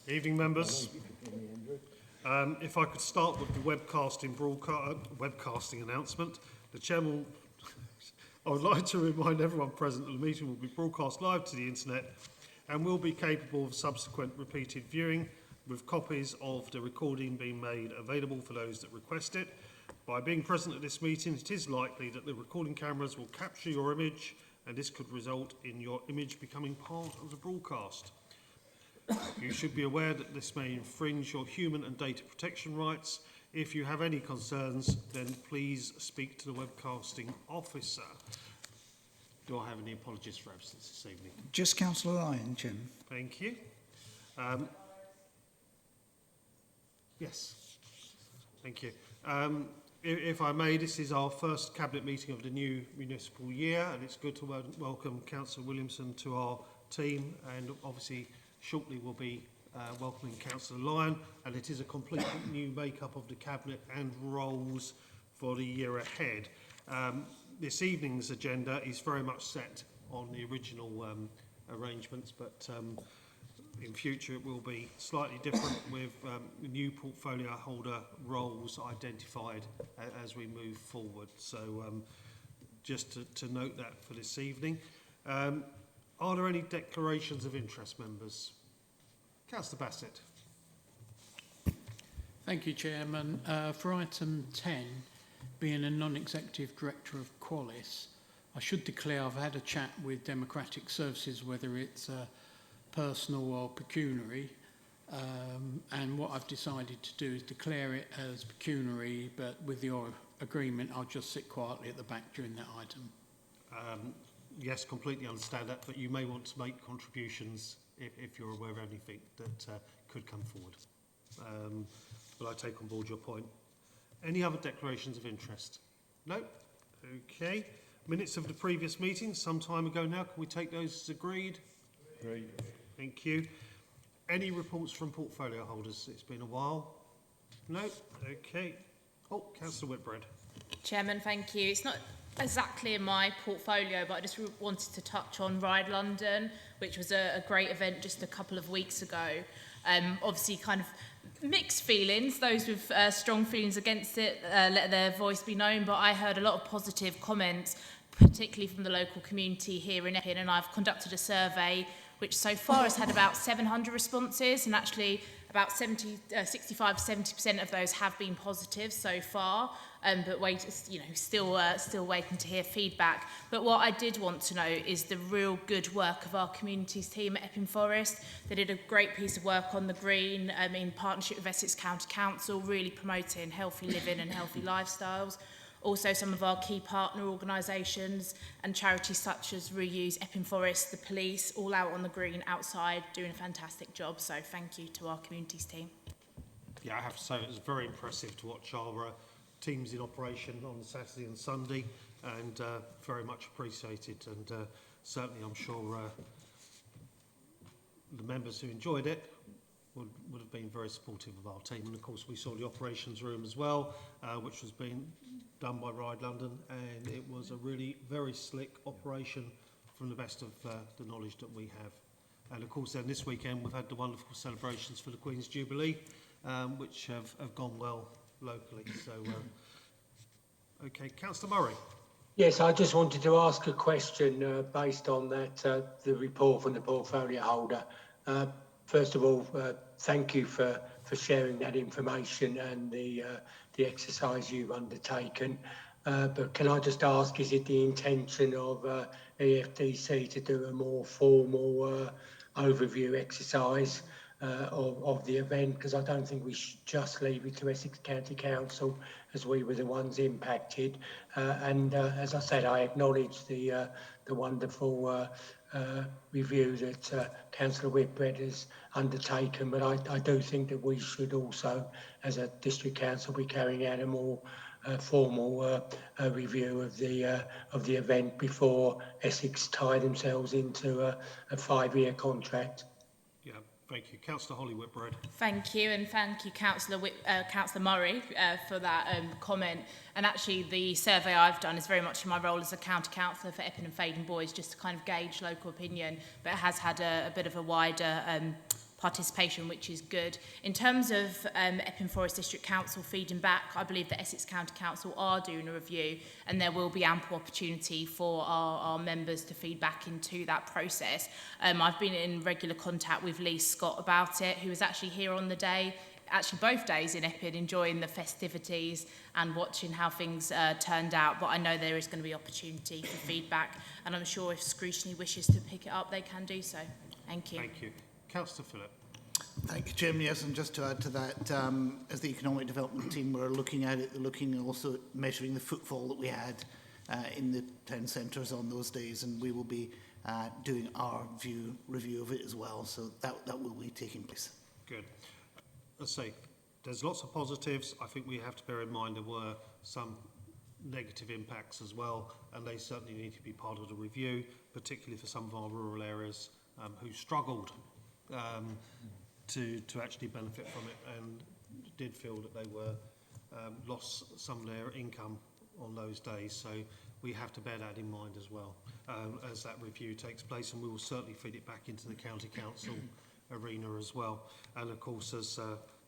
Evening, members. If I could start with the webcasting announcement. The Chairman, I would like to remind everyone present that the meeting will be broadcast live to the internet and will be capable of subsequent repeated viewing, with copies of the recording being made available for those that request it. By being present at this meeting, it is likely that the recording cameras will capture your image, and this could result in your image becoming part of the broadcast. You should be aware that this may infringe your human and data protection rights. If you have any concerns, then please speak to the webcasting officer. Do I have any apologies for absence this evening? Just Councillor Lyon, Chairman. Thank you. Yes. Thank you. If I may, this is our first Cabinet meeting of the new municipal year, and it's good to welcome Councillor Williamson to our team, and obviously shortly we'll be welcoming Councillor Lyon, and it is a completely new makeup of the Cabinet and roles for the year ahead. This evening's agenda is very much set on the original arrangements, but in future it will be slightly different with new portfolio holder roles identified as we move forward. So just to note that for this evening. Are there any declarations of interest, members? Councillor Bassett. Thank you, Chairman. For item 10, being a non-executive director of Qualis, I should declare I've had a chat with Democratic Services, whether it's personal or pecuniary, and what I've decided to do is declare it as pecuniary, but with your agreement, I'll just sit quietly at the back during that item. Yes, completely understand that, but you may want to make contributions if you're aware of anything that could come forward. But I take on board your point. Any other declarations of interest? No? Okay. Minutes of the previous meeting, some time ago now. Can we take those as agreed? Agreed. Thank you. Any reports from portfolio holders? It's been a while. No? Okay. Oh, Councillor Whitbread. Chairman, thank you. It's not exactly in my portfolio, but I just wanted to touch on Ride London, which was a great event just a couple of weeks ago. Obviously kind of mixed feelings. Those with strong feelings against it let their voice be known, but I heard a lot of positive comments, particularly from the local community here in Epping, and I've conducted a survey which so far has had about 700 responses, and actually about 65-70% of those have been positive so far, but still waiting to hear feedback. But what I did want to know is the real good work of our communities team at Epping Forest. They did a great piece of work on the green in partnership with Essex County Council, really promoting healthy living and healthy lifestyles. Also, some of our key partner organisations and charities such as Reuse, Epping Forest, the police, all out on the green outside doing a fantastic job. So thank you to our communities team. Yeah, I have to say it was very impressive to watch our teams in operation on Saturday and Sunday, and very much appreciated. And certainly I'm sure the members who enjoyed it would have been very supportive of our team. And of course we saw the operations room as well, which was being done by Ride London, and it was a really very slick operation from the best of the knowledge that we have. And of course then this weekend we've had the wonderful celebrations for the Queen's Jubilee, which have gone well locally. So okay, Councillor Murray. Yes, I just wanted to ask a question based on that the report from the portfolio holder. First of all, thank you for sharing that information and the exercise you've undertaken. But can I just ask, is it the intention of EFDC to do a more formal overview exercise of the event? Because I don't think we should just leave it to Essex County Council, as we were the ones impacted. And as I said, I acknowledge the wonderful review that Councillor Whitbread has undertaken, but I do think that we should also, as a district council, be carrying out a more formal review of the event before Essex tie themselves into a 5-year contract. Yeah, thank you. Councillor Holly Whitbread. Thank you, and thank you, Councillor Murray, for that comment. And actually, the survey I've done is very much in my role as a county councillor for Epping and Fading Boys, just to kind of gauge local opinion, but it has had a bit of a wider participation, which is good. In terms of Epping Forest District Council feeding back, I believe that Essex County Council are doing a review, and there will be ample opportunity for our members to feed back into that process. I've been in regular contact with Lee Scott about it, who was actually here on the day, actually both days in Epping, enjoying the festivities and watching how things turned out. But I know there is going to be opportunity for feedback, and I'm sure if scrutiny wishes to pick it up, they can do so. Thank you. Thank you. Councillor Phillip. Thank you, Chairman. Yes, and just to add to that, as the economic development team were looking at it, they're looking also at measuring the footfall that we had in the 10 centres on those days, and we will be doing our review of it as well. So that will be taking place. Good. Let's say there's lots of positives. I think we have to bear in mind there were some negative impacts as well, and they certainly need to be part of the review, particularly for some of our rural areas who struggled to actually benefit from it and did feel that they were lost some of their income on those days. So we have to bear that in mind as well as that review takes place, and we will certainly feed it back into the county council arena as well. And of course, as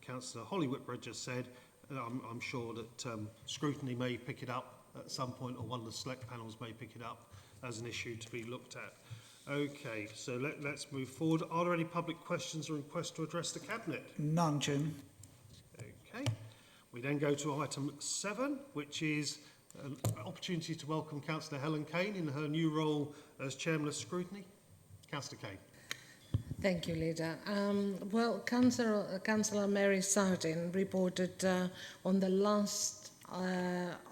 Councillor Holly Whitbread just said, I'm sure that scrutiny may pick it up at some point, or one of the select panels may pick it up as an issue to be looked at. Okay, so let's move forward. Are there any public questions or requests to address the Cabinet? None, Chairman. Okay, we then go to item 7, which is an opportunity to welcome Councillor Helen Kane in her new role as Chairman of Scrutiny. Councillor Kane. Thank you, Leader. Well, Councillor Mary Sardin reported on the last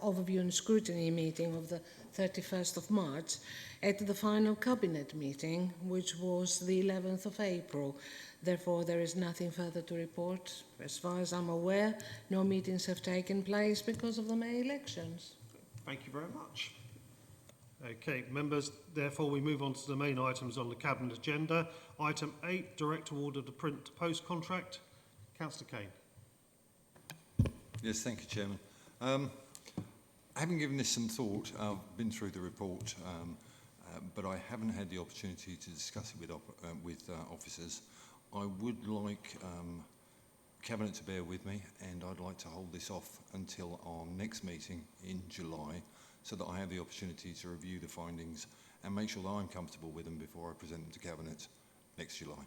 overview and scrutiny meeting of the 31st of March at the final Cabinet meeting, which was the 11th of April. Therefore, there is nothing further to report. As far as I'm aware, no meetings have taken place because of the May elections. Thank you very much. Okay, members, therefore we move on to the main items on the Cabinet agenda. Item 8, Direct Award of the Print to Post contract. Councillor Kane. Yes, thank you, Chairman. Having given this some thought, I've been through the report, but I haven't had the opportunity to discuss it with officers. I would like Cabinet to bear with me, and I'd like to hold this off until our next meeting in July, so that I have the opportunity to review the findings and make sure that I'm comfortable with them before I present them to Cabinet next July.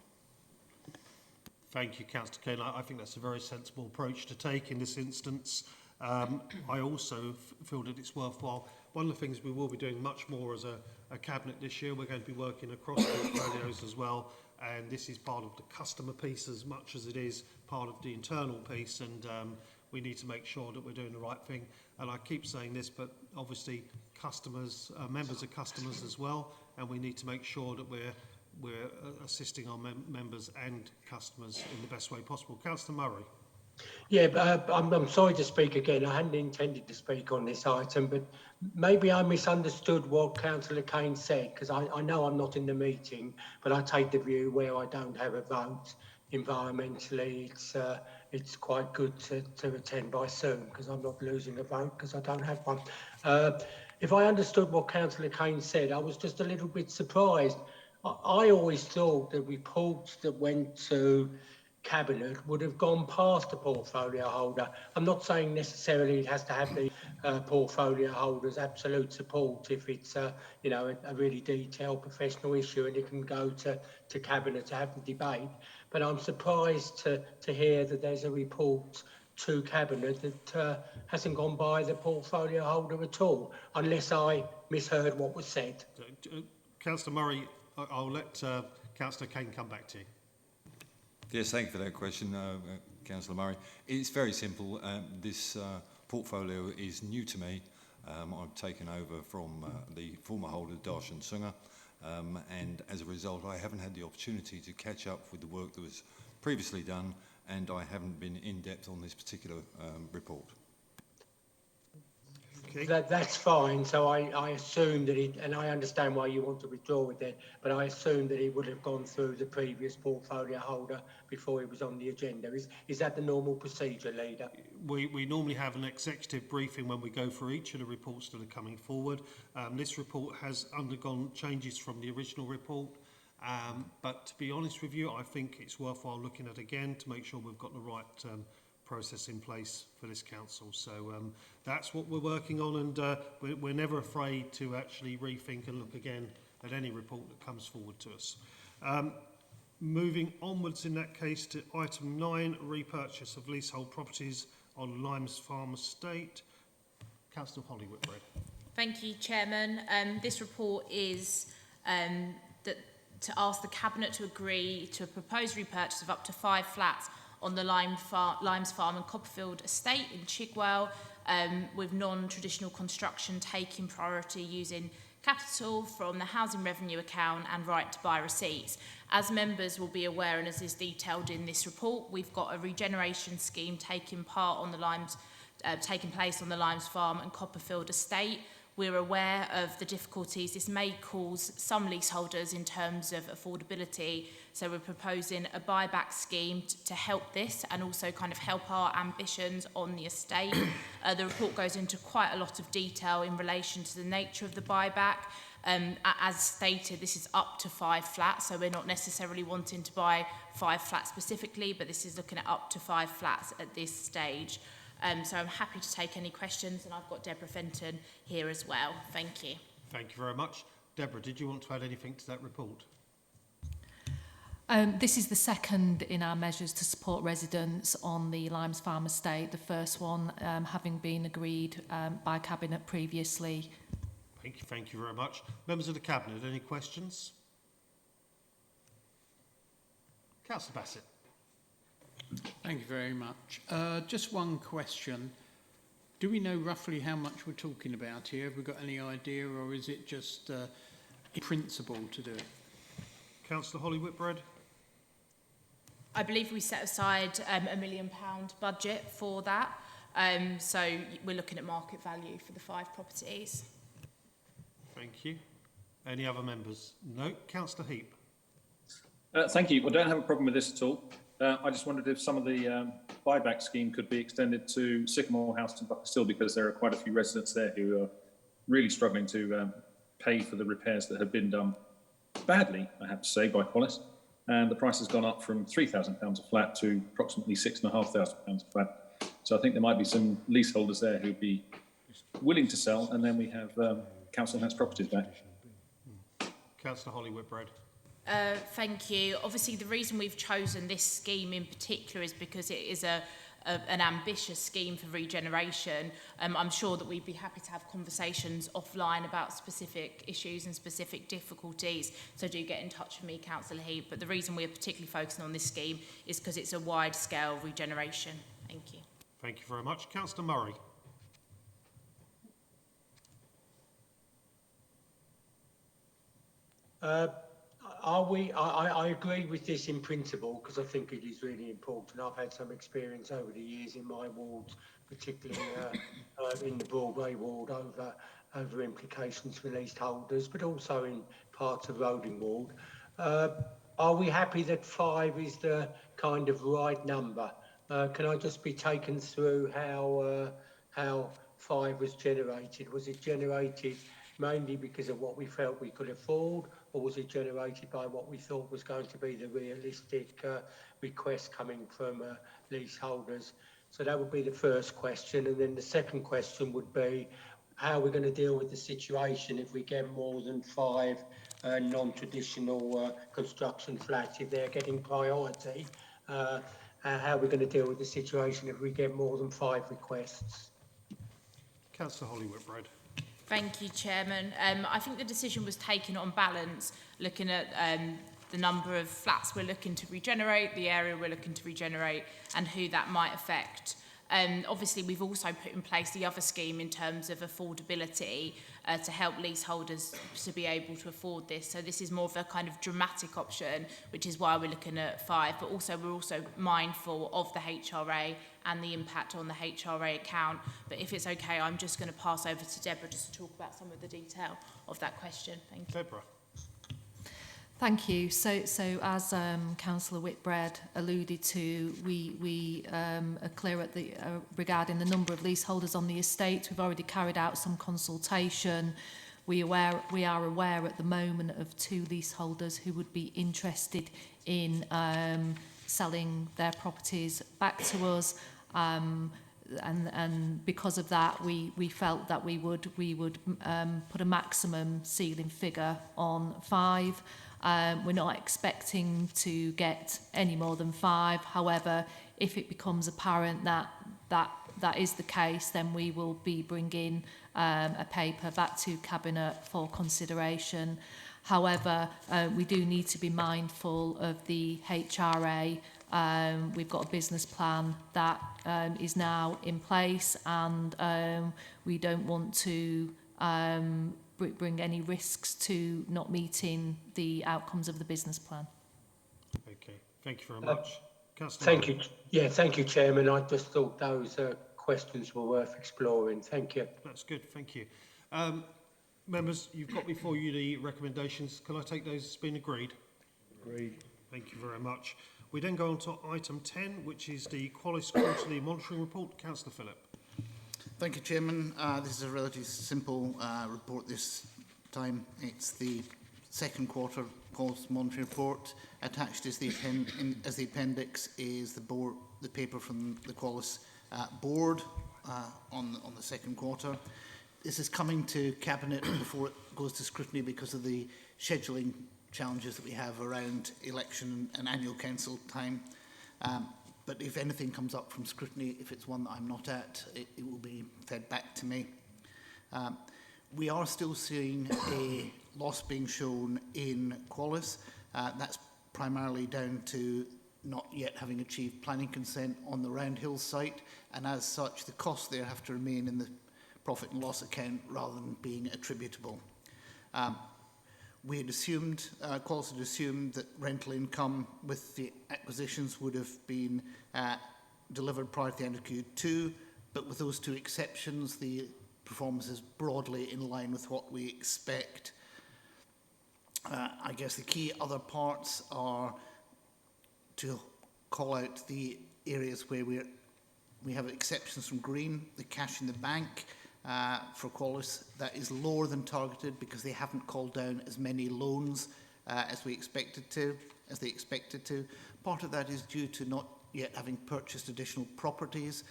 Thank you, Councillor Kane. I think that's a very sensible approach to take in this instance. I also feel that it's worthwhile. One of the things we will be doing much more as a Cabinet this year, we're going to be working across portfolios as well, and this is part of the customer piece as much as it is part of the internal piece, and we need to make sure that we're doing the right thing. And I keep saying this, but obviously customers, members are customers as well, and we need to make sure that we're assisting our members and customers in the best way possible. Councillor Murray. Yeah, but I'm sorry to speak again. I hadn't intended to speak on this item, but maybe I misunderstood what Councillor Kane said, because I know I'm not in the meeting, but I take the view where I don't have a vote environmentally, it's quite good to attend by Zoom, because I'm not losing a vote because I don't have one. If I understood what Councillor Kane said, I was just a little bit surprised. I always thought the reports that went to Cabinet would have gone past the portfolio holder. I'm not saying necessarily it has to have the portfolio holder's absolute support if it's you know, a really detailed professional issue, and it can go to Cabinet to have the debate. But I'm surprised to hear that there's a report to Cabinet that hasn't gone by the portfolio holder at all, unless I misheard what was said. Councillor Murray, I'll let Councillor Kane come back to you. Yes, thank you for that question, Councillor Murray. It's very simple. This portfolio is new to me. I've taken over from the former holder, Darshan Sunga, and as a result, I haven't had the opportunity to catch up with the work that was previously done, and I haven't been in depth on this particular report. Okay. That's fine. So I assume that it, and I understand why you want to withdraw with it, but I assume that it would have gone through the previous portfolio holder before it was on the agenda. Is that the normal procedure, Leader? We normally have an executive briefing when we go through each of the reports that are coming forward. This report has undergone changes from the original report, But to be honest with you, I think it's worthwhile looking at again to make sure we've got the right process in place for this council. So that's what we're working on, and we're never afraid to actually rethink and look again at any report that comes forward to us. Moving onwards in that case to item 9, repurchase of leasehold properties on Limes Farm Estate. Councillor Holly Whitbread. Thank you, Chairman. This report is to ask the Cabinet to agree to a proposed repurchase of up to 5 flats on the Limes Farm and Copperfield Estate in Chigwell, with non-traditional construction taking priority using capital from the housing revenue account and right to buy receipts. As members will be aware, and as is detailed in this report, we've got a regeneration scheme taking place on the Limes Farm and Copperfield Estate. We're aware of the difficulties this may cause some leaseholders in terms of affordability, so we're proposing a buyback scheme to help this and also kind of help our ambitions on the estate. The report goes into quite a lot of detail in relation to the nature of the buyback. As stated, this is up to 5 flats, so we're not necessarily wanting to buy 5 flats specifically, but this is looking at up to 5 flats at this stage. So I'm happy to take any questions, and I've got Deborah Fenton here as well. Thank you. Thank you very much. Deborah, did you want to add anything to that report? This is the second in our measures to support residents on the Limes Farm Estate, the first one having been agreed by Cabinet previously. Thank you very much. Members of the Cabinet, any questions? Councillor Bassett. Thank you very much. Just one question. Do we know roughly how much we're talking about here? Have we got any idea, or is it just in principle to do it? Councillor Holly Whitbread. I believe we set aside £1 million budget for that. So we're looking at market value for the 5 properties. Thank you. Any other members? No. Councillor Heap. Thank you. I don't have a problem with this at all. I just wondered if some of the buyback scheme could be extended to Sycamore House in Buckstill, because there are quite a few residents there who are really struggling to pay for the repairs that have been done badly, I have to say, by Qualis. And the price has gone up from £3,000 a flat to approximately £6,500 a flat. So I think there might be some leaseholders there who'd be willing to sell, and then we have council house properties back. Councillor Holly Whitbread. Thank you. Obviously, the reason we've chosen this scheme in particular is because it is an ambitious scheme for regeneration. I'm sure that we'd be happy to have conversations offline about specific issues and specific difficulties, so do get in touch with me, Councillor Heap. But the reason we're particularly focusing on this scheme is because it's a wide-scale regeneration. Thank you. Thank you very much. Councillor Murray. I agree with this in principle, because I think it is really important. I've had some experience over the years in my wards, particularly in the Broadway ward, over implications for leaseholders, but also in parts of Roding ward. Are we happy that 5 is the kind of right number? Can I just be taken through how 5 was generated? Was it generated mainly because of what we felt we could afford, or was it generated by what we thought was going to be the realistic request coming from leaseholders? So that would be the first question. And then the second question would be, how are we going to deal with the situation if we get more than 5 non-traditional construction flats, if they're getting priority? How are we going to deal with the situation if we get more than 5 requests? Councillor Holly Whitbread. Thank you, Chairman. I think the decision was taken on balance, looking at the number of flats we're looking to regenerate, the area we're looking to regenerate, and who that might affect. Obviously, we've also put in place the other scheme in terms of affordability to help leaseholders to be able to afford this. So this is more of a kind of dramatic option, which is why we're looking at 5. But also, we're also mindful of the HRA and the impact on the HRA account. But if it's okay, I'm just going to pass over to Deborah just to talk about some of the detail of that question. Thank you. Deborah. Thank you. So as Councillor Whitbread alluded to, we are clear at regarding the number of leaseholders on the estate. We've already carried out some consultation We are aware at the moment of 2 leaseholders who would be interested in selling their properties back to us. And because of that, we felt that we would put a maximum ceiling figure on 5. We're not expecting to get any more than 5. However, if it becomes apparent that is the case, then we will be bringing a paper back to Cabinet for consideration. However, we do need to be mindful of the HRA. We've got a business plan that is now in place, and we don't want to bring any risks to not meeting the outcomes of the business plan. Okay, thank you very much. Councillor Thank you. Yeah, thank you, Chairman. I just thought those questions were worth exploring. Thank you. That's good, thank you. Members, you've got before you the recommendations. Can I take those as being agreed? Agreed. Thank you very much. We then go on to item 10, which is the Qualis Quarterly Monitoring Report. Councillor Phillip. Thank you, Chairman. This is a relatively simple report this time. It's the second quarter Qualis Monitoring Report. Attached is the appendix is the paper from the Qualis board on the second quarter. This is coming to Cabinet before it goes to scrutiny because of the scheduling challenges that we have around election and annual council time. But if anything comes up from scrutiny, if it's one that I'm not at, it will be fed back to me. We are still seeing a loss being shown in Qualis. That's primarily down to not yet having achieved planning consent on the Roundhill site, and as such the costs there have to remain in the profit and loss account rather than being attributable. We had assumed, Qualis had assumed that rental income with the acquisitions would have been delivered prior to the end of Q2, but with those 2 exceptions, the performance is broadly in line with what we expect. I guess the key other parts are to call out the areas where we have exceptions from green, the cash in the bank. For Qualis, that is lower than targeted because they haven't called down as many loans as they expected to. Part of that is due to not yet having purchased additional properties,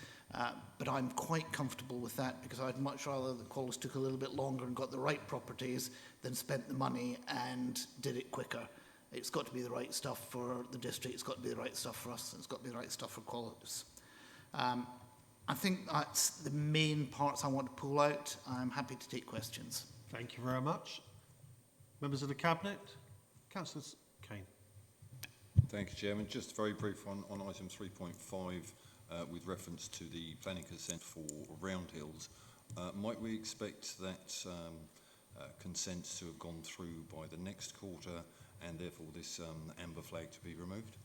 but I'm quite comfortable with that because I'd much rather the Qualis took a little bit longer and got the right properties than spent the money and did it quicker. It's got to be the right stuff for the district, it's got to be the right stuff for us, it's got to be the right stuff for Qualis. I think that's the main parts I want to pull out. I'm happy to take questions. Thank you very much. Members of the Cabinet. Councillor Kane. Thank you, Chairman. Just very brief on item 3.5 with reference to the planning consent for Roundhills. Might we expect that consent to have gone through by the next quarter and therefore this amber flag to be removed?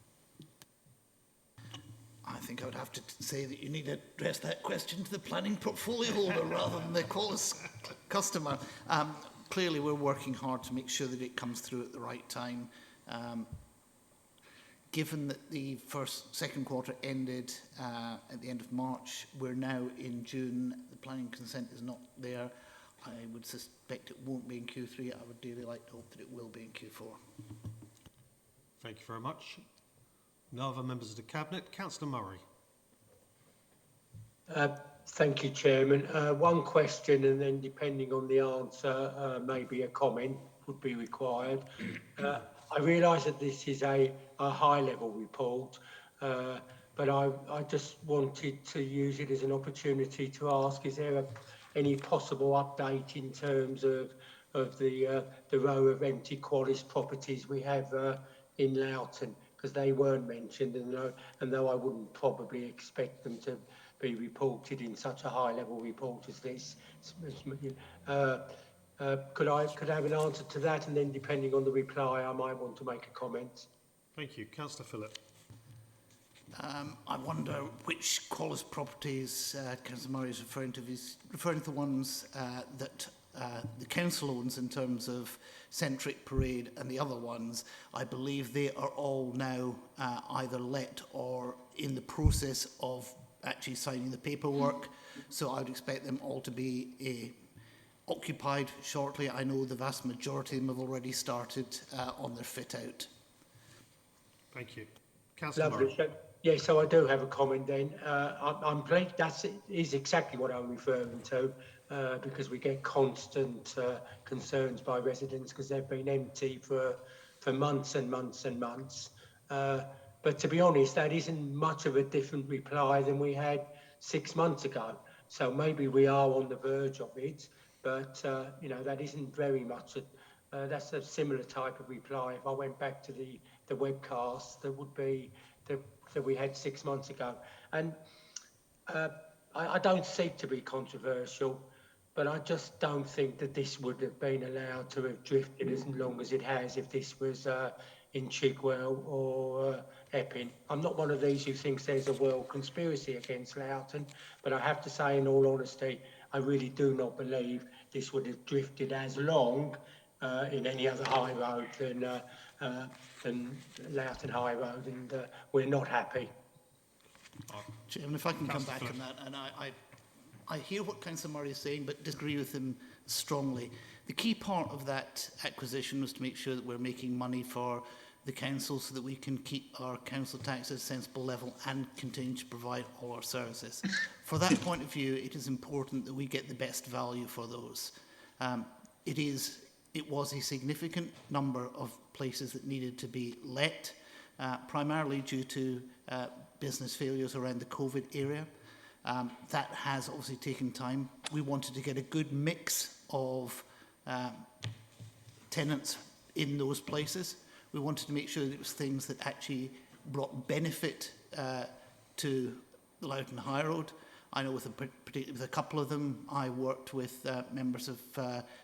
I think I would have to say that you need to address that question to the planning portfolio holder rather than the Qualis customer. Clearly, we're working hard to make sure that it comes through at the right time. Given that the second quarter ended at the end of March, we're now in June. The planning consent is not there. I would suspect it won't be in Q3. I would dearly like to hope that it will be in Q4. Thank you very much. No other members of the Cabinet. Councillor Murray. Thank you, Chairman. One question, and then depending on the answer, maybe a comment would be required. I realise that this is a high-level report, but I just wanted to use it as an opportunity to ask, is there any possible update in terms of the row of empty Qualis properties we have in Loughton? Because they weren't mentioned, and though I wouldn't probably expect them to be reported in such a high-level report as this, could I have an answer to that, and then depending on the reply, I might want to make a comment. Thank you, Councillor Phillip. I wonder which Qualis properties Councillor Murray is referring to. He's referring to the ones that the council owns in terms of Centric Parade, and the other ones, I believe they are all now either let or in the process of actually signing the paperwork. So I would expect them all to be occupied shortly. I know the vast majority of them have already started on their fit out. Thank you. Councillor Lovely. Murray. So, yeah, so I do have a comment then. I'm pleased that is exactly what I'm referring to, because we get constant concerns by residents because they've been empty for months and months and months. But to be honest, that isn't much of a different reply than we had 6 months ago. So maybe we are on the verge of it, but you know, that isn't very much. That's a similar type of reply. If I went back to the webcast, that would be that we had 6 months ago. And I don't seek to be controversial, but I just don't think that this would have been allowed to have drifted as long as it has if this was in Chigwell or Epping. I'm not one of these who thinks there's a world conspiracy against Loughton, but I have to say, in all honesty, I really do not believe this would have drifted as long in any other high road than Loughton High Road, and we're not happy. Chairman, if I can come Councillor back on that, and I hear what Councillor Murray is saying, but disagree with him strongly. The key part of that acquisition was to make sure that we're making money for the council so that we can keep our council tax at a sensible level and continue to provide all our services. For that point of view, it is important that we get the best value for those. It was a significant number of places that needed to be let, primarily due to business failures around the COVID area. That has obviously taken time. We wanted to get a good mix of tenants in those places. We wanted to make sure that it was things that actually brought benefit to the Loughton High Road. I know particularly with a couple of them, I worked with members of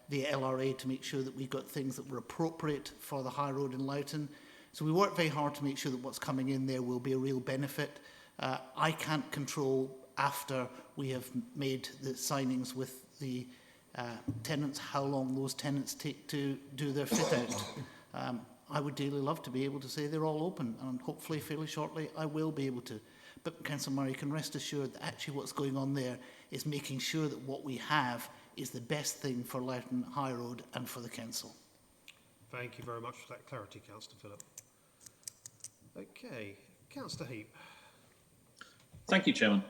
the LRA to make sure that we got things that were appropriate for the High Road in Loughton. So we worked very hard to make sure that what's coming in there will be a real benefit. I can't control, after we have made the signings with the tenants, how long those tenants take to do their fit out. I would dearly love to be able to say they're all open, and hopefully fairly shortly I will be able to. But Councillor Murray can rest assured that actually what's going on there is making sure that what we have is the best thing for Loughton High Road and for the council. Thank you very much for that clarity, Councillor Phillip. Okay, Councillor Heap. Thank you, Chairman.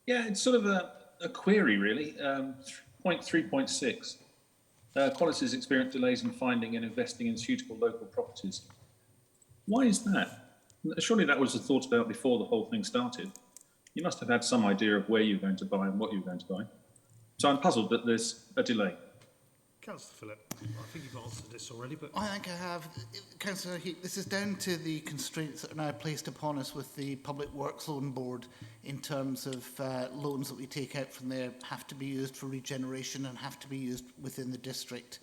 Yeah, it's sort of a query, really. Point 3.6. Quality's experienced delays in finding and investing in suitable local properties. Why is that? Surely that was thought about before the whole thing started. You must have had some idea of where you're going to buy and what you're going to buy. So I'm puzzled that there's a delay. Councillor Phillip, I think you've answered this already, but... I think I have. Councillor Heap, this is down to the constraints that are now placed upon us with the Public Works Loan Board in terms of loans that we take out from there have to be used for regeneration and have to be used within the district.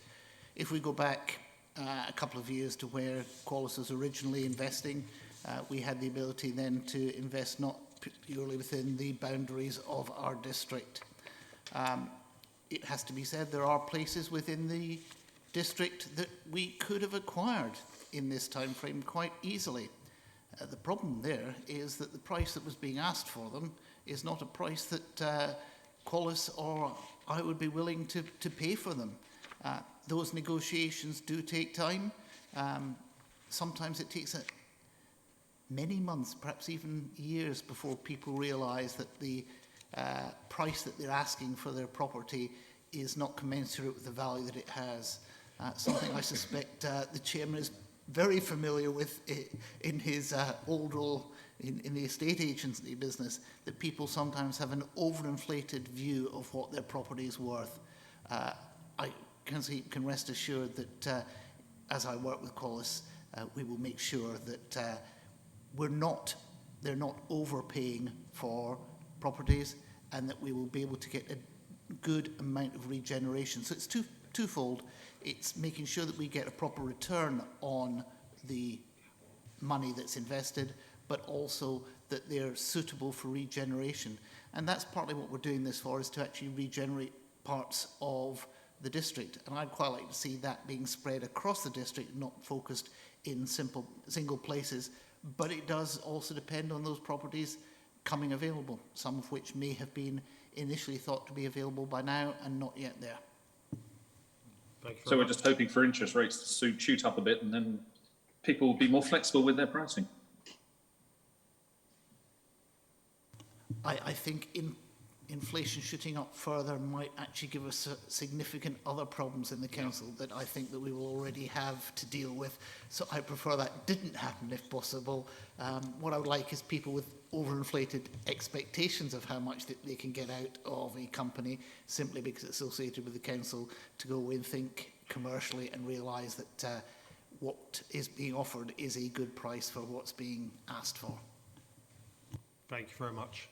If we go back a couple of years to where Qualis was originally investing, we had the ability then to invest not purely within the boundaries of our district. It has to be said there are places within the district that we could have acquired in this time frame quite easily. The problem there is that the price that was being asked for them is not a price that Qualis or I would be willing to pay for them. Those negotiations do take time. Sometimes it takes many months, perhaps even years, before people realise that the price that they're asking for their property is not commensurate with the value that it has. Something I suspect the chairman is very familiar with in his old role in the estate agency business, that people sometimes have an overinflated view of what their property is worth. I can rest assured that as I work with Qualis, we will make sure that they're not overpaying for properties, and that we will be able to get a good amount of regeneration. So it's twofold. It's making sure that we get a proper return on the money that's invested, but also that they're suitable for regeneration. And that's partly what we're doing this for, is to actually regenerate parts of the district. And I'd quite like to see that being spread across the district, not focused in single places. But it does also depend on those properties coming available, some of which may have been initially thought to be available by now and not yet there. Thank you So very we're much. just hoping for interest rates to shoot up a bit, and then people will be more flexible with their pricing. I think inflation shooting up further might actually give us significant other problems in the council that I think that we will already have to deal with. So I prefer that didn't happen if possible. What I would like is people with overinflated expectations of how much that they can get out of a company simply because it's associated with the council to go away and think commercially and realise that what is being offered is a good price for what's being asked for. Thank you very much.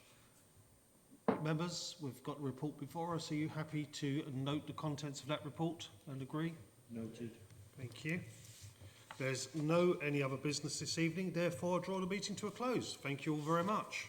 Members, we've got a report before us. Are you happy to note the contents of that report and agree? Noted. Thank you. There's no any other business this evening, therefore I draw the meeting to a close. Thank you all very much.